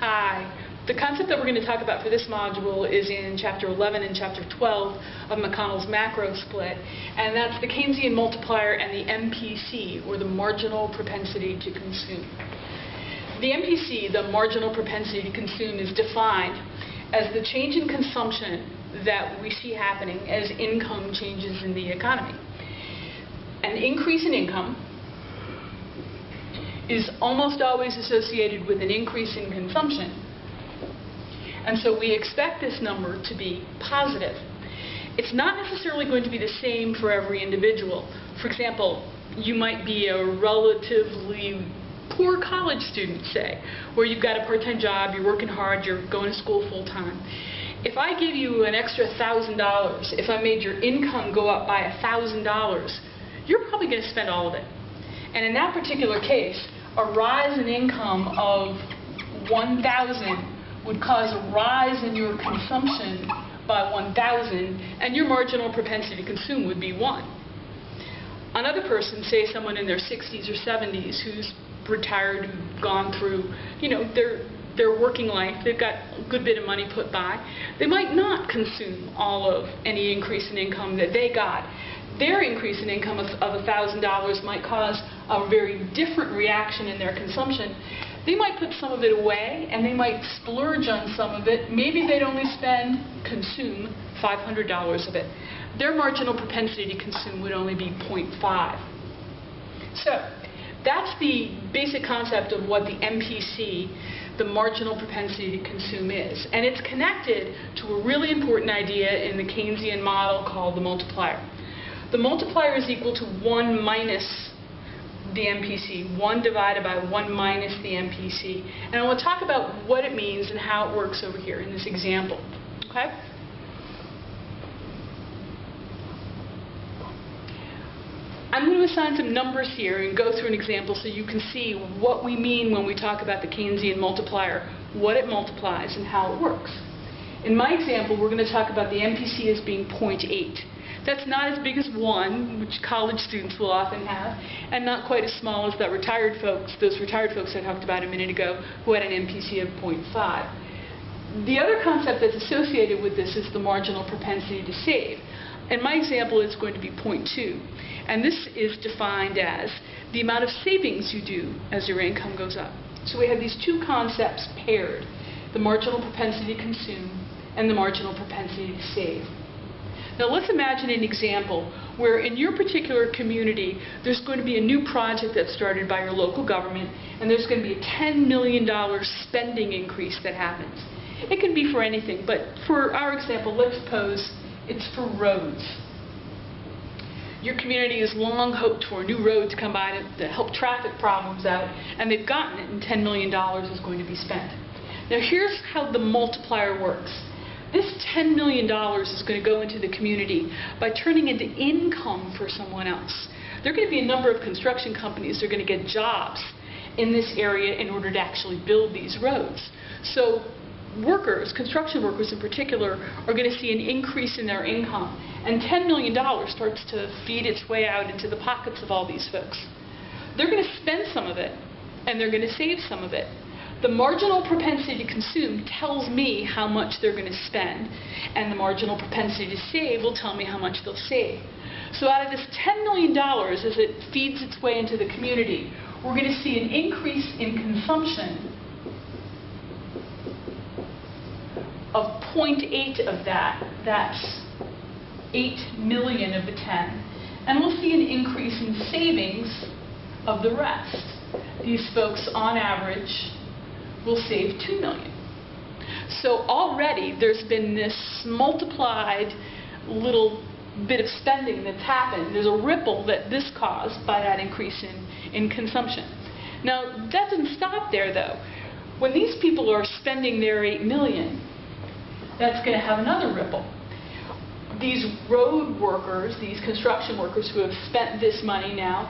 Hi. The concept that we're going to talk about for this module is in Chapter 11 and Chapter 12 of McConnell's macro split, and that's the Keynesian multiplier and the MPC, or the marginal propensity to consume. The MPC, the marginal propensity to consume, is defined as the change in consumption that we see happening as income changes in the economy. An increase in income is almost always associated with an increase in consumption. And so we expect this number to be positive. It's not necessarily going to be the same for every individual. For example, you might be a relatively poor college student, say, where you've got a part-time job, you're working hard, you're going to school full-time. If I give you an extra $1,000, if I made your income go up by $1,000, you're probably going to spend all of it. And in that particular case, a rise in income of $1,000 would cause a rise in your consumption by $1,000, and your marginal propensity to consume would be 1. Another person, say someone in their 60s or 70s who's retired, gone through, their working life, they've got a good bit of money put by, they might not consume all of any increase in income that they got. Their increase in income of $1,000 might cause a very different reaction in their consumption. They might put some of it away, and they might splurge on some of it. Maybe they'd only consume $500 of it. Their marginal propensity to consume would only be 0.5. So that's the basic concept of what the MPC, the marginal propensity to consume, is. And it's connected to a really important idea in the Keynesian model called the multiplier. The multiplier is equal to 1 minus the MPC, 1 divided by 1 minus the MPC. And I will talk about what it means and how it works over here in this example. Okay? I'm going to assign some numbers here and go through an example so you can see what we mean when we talk about the Keynesian multiplier, what it multiplies, and how it works. In my example, we're going to talk about the MPC as being 0.8. That's not as big as 1, which college students will often have, and not quite as small as those retired folks I talked about a minute ago who had an MPC of 0.5. The other concept that's associated with this is the marginal propensity to save. In my example, it's going to be 0.2. And this is defined as the amount of savings you do as your income goes up. So we have these two concepts paired, the marginal propensity to consume and the marginal propensity to save. Now let's imagine an example where in your particular community there's going to be a new project that's started by your local government, and there's going to be a $10 million spending increase that happens. It can be for anything, but for our example, let's suppose it's for roads. Your community has long hoped for a new road to come by to help traffic problems out, and they've gotten it, and $10 million is going to be spent. Now here's how the multiplier works. This $10 million is going to go into the community by turning into income for someone else. There are going to be a number of construction companies that are going to get jobs in this area in order to actually build these roads. So workers, construction workers in particular, are going to see an increase in their income. And $10 million starts to feed its way out into the pockets of all these folks. They're going to spend some of it, and they're going to save some of it. The marginal propensity to consume tells me how much they're going to spend, and the marginal propensity to save will tell me how much they'll save. So out of this $10 million, as it feeds its way into the community, we're going to see an increase in consumption of 0.8 of that. That's 8 million of the 10. And we'll see an increase in savings of the rest. These folks, on average, will save 2 million. So already there's been this multiplied little bit of spending that's happened. There's a ripple that this caused by that increase in consumption. Now that doesn't stop there though. When these people are spending their 8 million, that's going to have another ripple. These road workers, these construction workers who have spent this money now,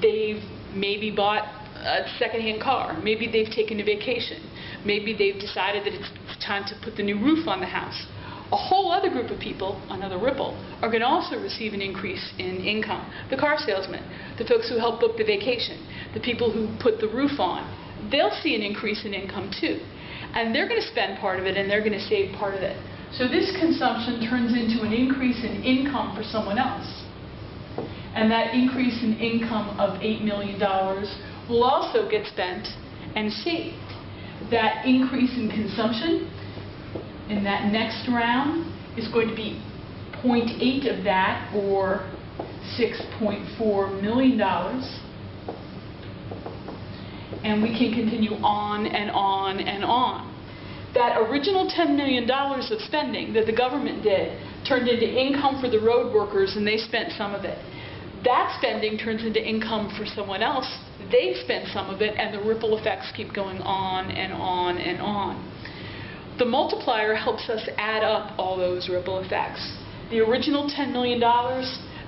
they've maybe bought a second-hand car. Maybe they've taken a vacation. Maybe they've decided that it's time to put the new roof on the house. A whole other group of people, another ripple, are going to also receive an increase in income. The car salesman, the folks who help book the vacation, the people who put the roof on, they'll see an increase in income too. and they're going to spend part of it, and they're going to save part of it. So this consumption turns into an increase in income for someone else. And that increase in income of $8 million will also get spent and saved. That increase in consumption in that next round is going to be 0.8 of that, or $6.4 million. And we can continue on and on and on. That original $10 million of spending that the government did turned into income for the road workers, and they spent some of it. That spending turns into income for someone else. They spend some of it, and the ripple effects keep going on and on and on. The multiplier helps us add up all those ripple effects. The original $10 million,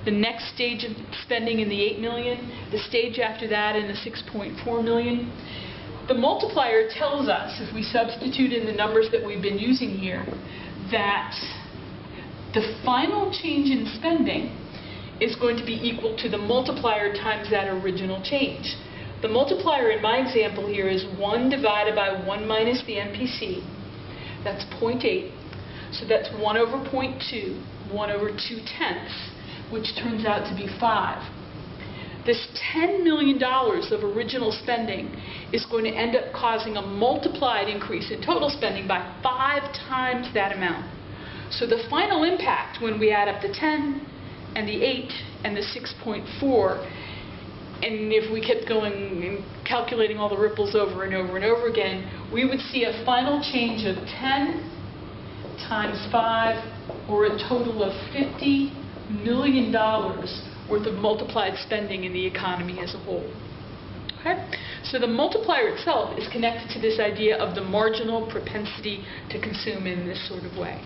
the next stage of spending in the $8 million, the stage after that in the $6.4 million. The multiplier tells us, if we substitute in the numbers that we've been using here, that the final change in spending is going to be equal to the multiplier times that original change. The multiplier in my example here is 1 divided by 1 minus the MPC. That's 0.8. So that's 1 over 0.2, 1 over 2/10, which turns out to be 5. This $10 million of original spending is going to end up causing a multiplied increase in total spending by 5 times that amount. So the final impact, when we add up the 10 and the 8 and the 6.4, and if we kept going and calculating all the ripples over and over and over again, we would see a final change of 10 times 5, or a total of $50 million worth of multiplied spending in the economy as a whole. Okay? So the multiplier itself is connected to this idea of the marginal propensity to consume in this sort of way.